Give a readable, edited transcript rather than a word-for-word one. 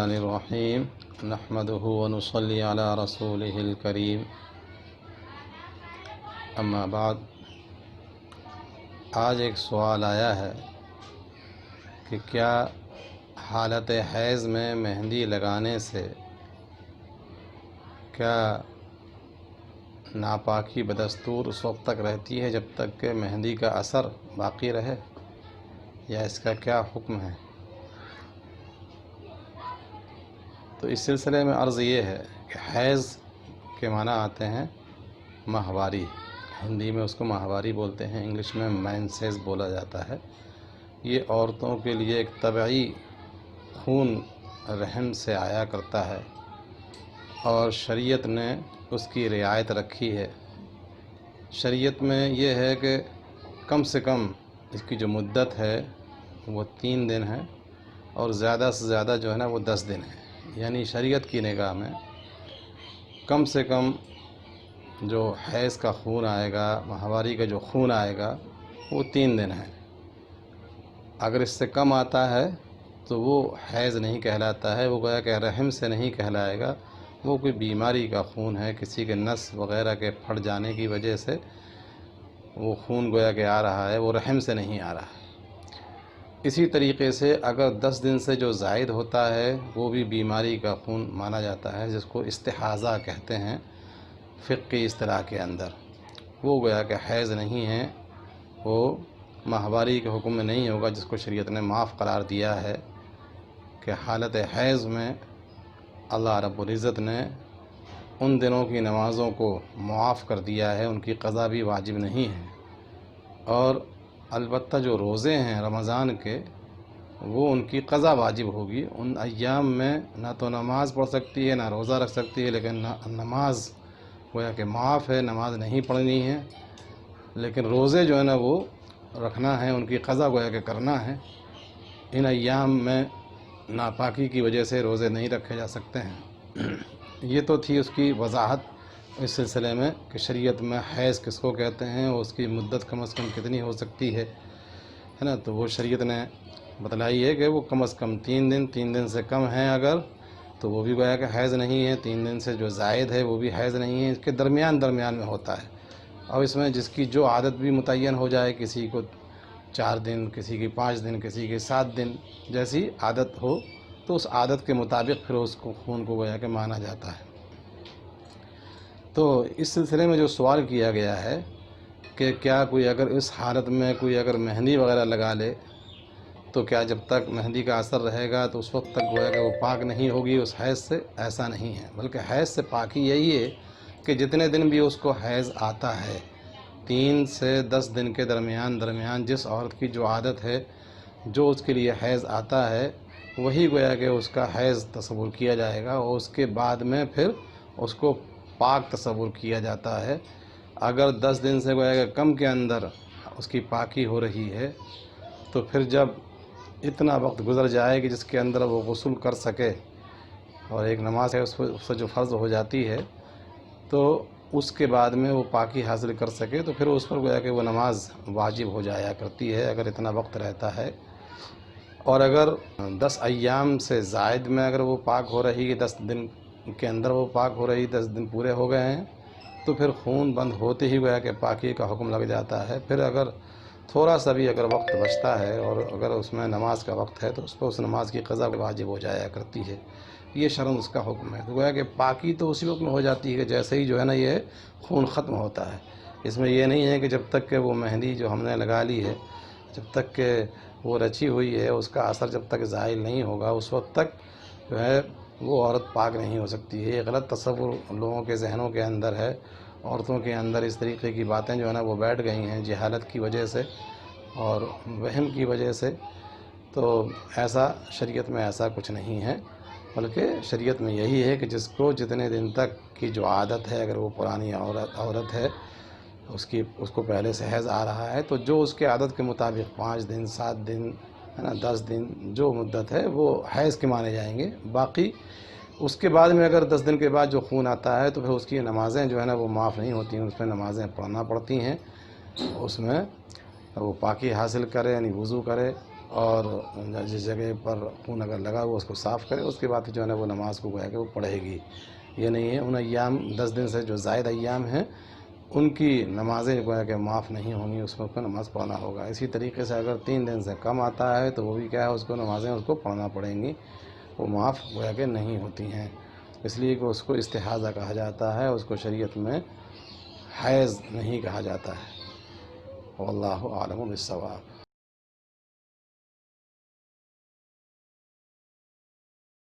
الرحمن الرحیم نحمدہ ونصلی علی رسولہ الکریم اما بعد۔ آج ایک سوال آیا ہے کہ کیا حالت حیض میں مہندی لگانے سے کیا ناپاکی بدستور اس وقت تک رہتی ہے جب تک کہ مہندی کا اثر باقی رہے، یا اس کا کیا حکم ہے؟ تو اس سلسلے میں عرض یہ ہے کہ حیض کے معنی آتے ہیں ماہواری، ہندی میں اس کو ماہواری بولتے ہیں، انگلش میں مینسز بولا جاتا ہے۔ یہ عورتوں کے لیے ایک طبعی خون رحم سے آیا کرتا ہے، اور شریعت نے اس کی رعایت رکھی ہے۔ شریعت میں یہ ہے کہ کم سے کم اس کی جو مدت ہے وہ 3 دن ہے، اور زیادہ سے زیادہ جو ہے نا وہ 10 دن ہے۔ یعنی شریعت کی نگاہ میں کم سے کم جو حیض کا خون آئے گا، ماہواری کا جو خون آئے گا وہ 3 دن ہے۔ اگر اس سے کم آتا ہے تو وہ حیض نہیں کہلاتا ہے، وہ گویا کہ رحم سے نہیں کہلائے گا، وہ کوئی بیماری کا خون ہے، کسی کے نس وغیرہ کے پھٹ جانے کی وجہ سے وہ خون گویا کہ آ رہا ہے، وہ رحم سے نہیں آ رہا ہے۔ اسی طریقے سے اگر 10 دن سے جو زائد ہوتا ہے وہ بھی بیماری کا خون مانا جاتا ہے، جس کو استحاضہ کہتے ہیں فقہی اصطلاح کے اندر۔ وہ گویا کہ حیض نہیں ہے، وہ ماہواری کے حکم میں نہیں ہوگا، جس کو شریعت نے معاف قرار دیا ہے کہ حالت حیض میں اللہ رب العزت نے ان دنوں کی نمازوں کو معاف کر دیا ہے، ان کی قضا بھی واجب نہیں ہے۔ اور البتہ جو روزے ہیں رمضان کے، وہ ان کی قضا واجب ہوگی۔ ان ایام میں نہ تو نماز پڑھ سکتی ہے، نہ روزہ رکھ سکتی ہے، لیکن نماز گویا کہ معاف ہے، نماز نہیں پڑھنی ہے، لیکن روزے جو ہے نا وہ رکھنا ہے، ان کی قضا گویا کہ کرنا ہے۔ ان ایام میں ناپاکی کی وجہ سے روزے نہیں رکھے جا سکتے ہیں۔ یہ تو تھی اس کی وضاحت اس سلسلے میں کہ شریعت میں حیض کس کو کہتے ہیں، اور اس کی مدت کم از کم کتنی ہو سکتی ہے نا۔ تو وہ شریعت نے بتلائی ہے کہ وہ کم از کم 3 دن سے کم ہیں اگر، تو وہ بھی گویا کہ حیض نہیں ہے۔ 3 دن سے جو زائد ہے وہ بھی حیض نہیں ہے، اس کے درمیان میں ہوتا ہے۔ اور اس میں جس کی جو عادت بھی متعین ہو جائے، کسی کو 4 دن، کسی کی 5 دن، کسی کی 7 دن، جیسی عادت ہو، تو اس عادت کے مطابق پھر اس کو خون کو گویا کہ مانا جاتا ہے۔ تو اس سلسلے میں جو سوال کیا گیا ہے کہ کیا کوئی اگر اس حالت میں کوئی اگر مہندی وغیرہ لگا لے تو کیا جب تک مہندی کا اثر رہے گا تو اس وقت تک گویا کہ وہ پاک نہیں ہوگی اس حیض سے؟ ایسا نہیں ہے، بلکہ حیض سے پاکی یہی ہے کہ جتنے دن بھی اس کو حیض آتا ہے، 3 سے 10 دن کے درمیان جس عورت کی جو عادت ہے، جو اس کے لیے حیض آتا ہے، وہی گویا کہ اس کا حیض تصور کیا جائے گا، اور اس کے بعد میں پھر اس کو پاک تصور کیا جاتا ہے۔ اگر 10 دن سے گویا کہ کم کے اندر اس کی پاکی ہو رہی ہے، تو پھر جب اتنا وقت گزر جائے کہ جس کے اندر وہ غسل کر سکے، اور ایک نماز ہے اس سے جو فرض ہو جاتی ہے، تو اس کے بعد میں وہ پاکی حاصل کر سکے، تو پھر اس پر گویا کہ وہ نماز واجب ہو جایا کرتی ہے اگر اتنا وقت رہتا ہے۔ اور اگر 10 ایام سے زائد میں اگر وہ پاک ہو رہی ہے، 10 دن کے اندر وہ پاک ہو رہی، 10 دن پورے ہو گئے ہیں، تو پھر خون بند ہوتے ہی گویا کہ پاکی کا حکم لگ جاتا ہے۔ پھر اگر تھوڑا سا بھی اگر وقت بچتا ہے اور اگر اس میں نماز کا وقت ہے، تو اس پر اس نماز کی قضا واجب ہو جایا کرتی ہے۔ یہ شرعاً اس کا حکم ہے۔ تو گویا کہ پاکی تو اسی وقت میں ہو جاتی ہے کہ جیسے ہی جو ہے نا یہ خون ختم ہوتا ہے۔ اس میں یہ نہیں ہے کہ جب تک کہ وہ مہندی جو ہم نے لگا لی ہے، جب تک کہ وہ رچی ہوئی ہے، اس کا اثر جب تک زائل نہیں ہوگا، اس وقت تک جو ہے وہ عورت پاک نہیں ہو سکتی ہے۔ یہ غلط تصور لوگوں کے ذہنوں کے اندر ہے، عورتوں کے اندر اس طریقے کی باتیں جو ہے نا وہ بیٹھ گئی ہیں جہالت کی وجہ سے اور وہم کی وجہ سے۔ تو ایسا شریعت میں ایسا کچھ نہیں ہے، بلکہ شریعت میں یہی ہے کہ جس کو جتنے دن تک کی جو عادت ہے، اگر وہ پرانی عورت ہے، اس کو پہلے سے حیض آ رہا ہے، تو جو اس کے عادت کے مطابق 5 دن، 7 دن، ہے نا، 10 دن جو مدت ہے وہ حیض کے مانے جائیں گے۔ باقی اس کے بعد میں اگر 10 دن کے بعد جو خون آتا ہے، تو پھر اس کی نمازیں جو ہے نا وہ معاف نہیں ہوتی ہیں، اس میں نمازیں پڑھنا پڑتی ہیں۔ اس میں وہ پاکی حاصل کرے، یعنی وضو کرے، اور جس جگہ پر خون اگر لگا ہوا اس کو صاف کرے، اس کے بعد جو ہے نا وہ نماز کو گویا کہ وہ پڑھے گی۔ یہ نہیں ہے ان ایام 10 دن سے جو زائد ایام ہیں ان کی نمازیں گویا کہ معاف نہیں ہوں گی، اس میں اس کو نماز پڑھنا ہوگا۔ اسی طریقے سے اگر 3 دن سے کم آتا ہے تو وہ بھی کیا ہے، اس کو نمازیں اس کو پڑھنا پڑیں گی، وہ معاف گویا کہ نہیں ہوتی ہیں۔ اس لیے کہ اس کو استحاضہ کہا جاتا ہے، اس کو شریعت میں حیض نہیں کہا جاتا ہے۔ واللہ اعلم بالصواب۔